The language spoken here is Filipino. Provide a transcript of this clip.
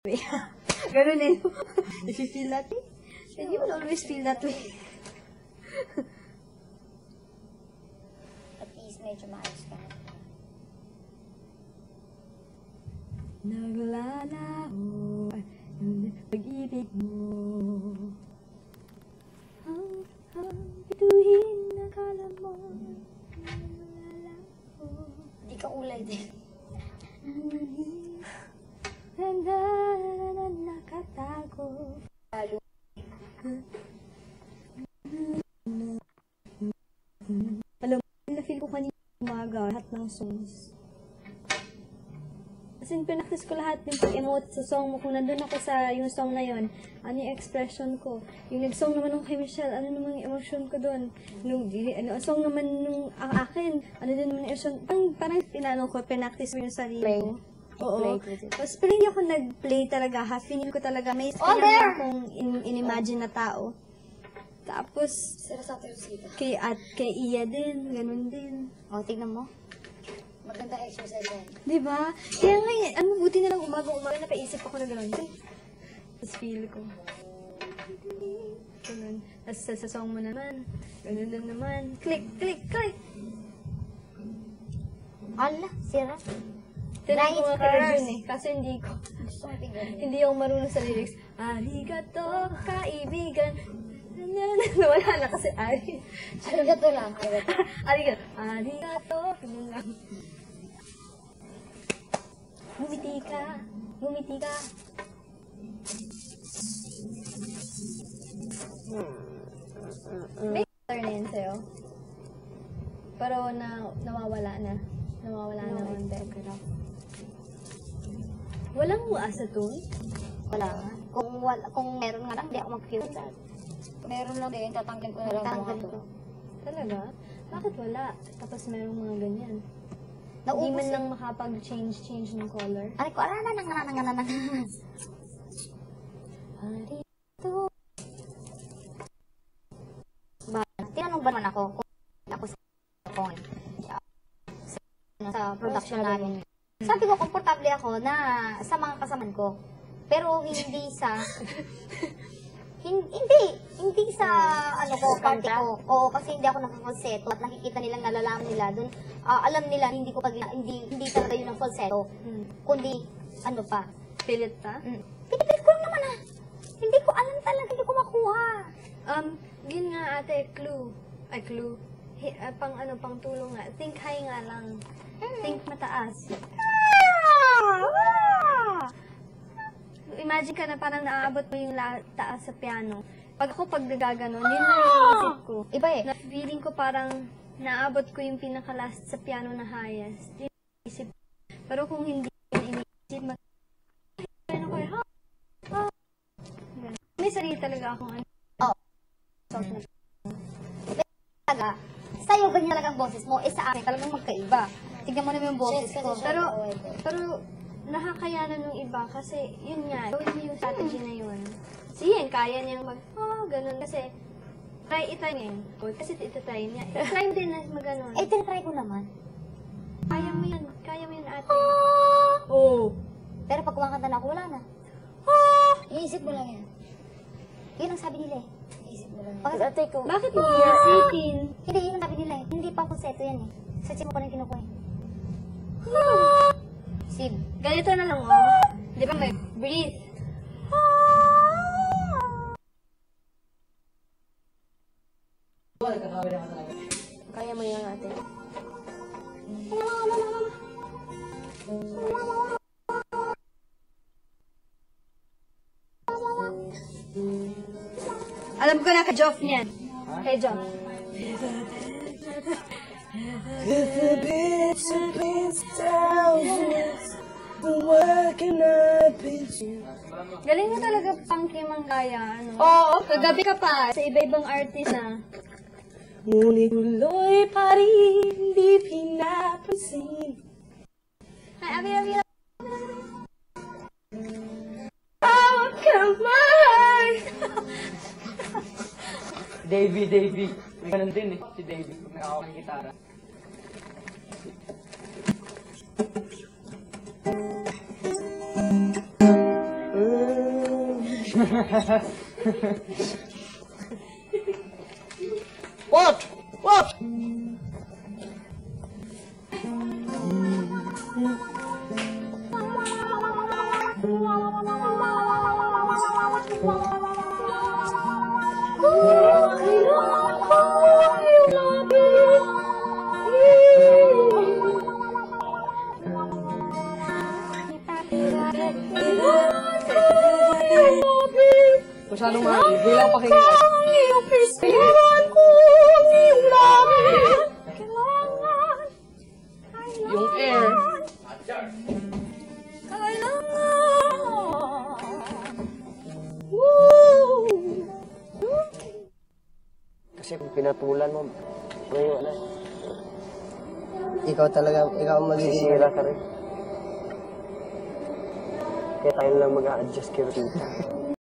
Ganun eh. If you feel that way, then you will always feel that way. At least medyo maayos ka na. Naglalaho ang pag-ibig mo. Bituhin na kala mo. Hindi ka kulay din. Handa na nakatago. Alam mo, na-feel ko kanina umaga lahat ng songs. As in, pinaktis ko lahat yung pag-emote sa song mo. Kung nandun ako sa yung song na yon, ano yung expression ko. Yung nag-song naman nung kay Michelle, ano naman yung emotion ko doon. Nung song naman nung ang akin, ano din naman yung emotion. Parang tinanong ko, pinaktis mo yung sarili ko. Oo. Tapos pero hindi ako nag-play talaga. Feeling ko talaga may akong in-imagine na tao. Tapos, kay Iya din, ganun din. O, tignan mo. Maganda exercise yan. Diba? Kaya nga, buti na lang umaga napaisip ako na gano'n. Tapos feel ko. Ganun. Tapos sa song mo naman, ganun lang naman. Click, click, click! Ala, sira. Tinay ko nga kaya dun eh. Kasi hindi ako marunong sa lyrics. Arigato, kaibigan. Wala na kasi ari. Arigato lang. Arigato. Arigato. Ganun lang. Ngumiti ka. Ngumiti ka. May color na yan sa'yo. Pero nawawala na. Nawawala na ang background. Walang uasa tune? Wala. Kung meron nga lang, hindi ako mag-cute. Meron lang din, tatanggalin ko na lang mga to. Talaga? Bakit wala? Tapos merong mga ganyan. Hindi Naubos man lang makapag-change ng color. Aray ko, tinanong ba naman ako kung ako sa production namin. Sabi ko, komportable ako na sa mga kasaman ko. Pero hindi sa... hindi sa party ko. Oo, kasi hindi ako nakaka-falsetto at nakikita nilang nalalaman nila dun. Alam nila hindi talaga yun ang falsetto. Kundi pa. Pilit pa? Pinipilit ko lang naman Hindi ko alam talaga, hindi ko makuha. Yun nga ate, clue. Ay, clue. Pang tulong nga. Think high nga lang. Think mataas. Imagine ka na parang naaabot mo yung taas sa piano. Pag nagaganon, yun na yung isip ko. Iba eh. Na feeling ko parang naaabot ko yung pinaka-last sa piano na highest. Yun yung isip ko. Pero kung hindi yun iniisip, may sarili talaga akong Oo. Talaga, sa'yo ganyan talagang boses mo, sa akin talagang magkaiba. Tignan mo naman yung boses ko. Pero nakakayanan ng iba kasi yun nga, gawin mo yung strategy na yun. Siyan, kaya niyang ganun kasi itry niya yun. Kasi itatry niya. Try mo din na mag-ganon. Tinatry ko naman. Kaya mo yun ate. Oh. Pero pag kumakanta na ako, wala na. Iisip mo lang yan. Yun ang sabi nila eh. Iisip mo lang yan. Pag-atay ko. Bakit hindi isipin? Hindi, yun ang sabi nila eh. Hindi pa falsetto yan eh. Sa mo pa rin kinukuha eh. Sib. Ganito na lang Di ba may breathe? Kaya mo yan ate. Alam ko na kay Joff niyan. Kay Joff. Galing mo talaga Punky Manggaya, Oo, kagabi ka pa sa iba-ibang artist na. Ngunit tuloy pa rin di pinapansin. Ay, abi. Oh, come on! Davey. May ganun din eh, si Davey. May ako ng gitara. What? What? Masyadong mahal. Bilang pakinggan. Yung air. Kasi kung pinatulan mo, ngayon na. Ikaw ang magsisira ka rin. Kaya tayo lang mag-a-adjust kay Rita.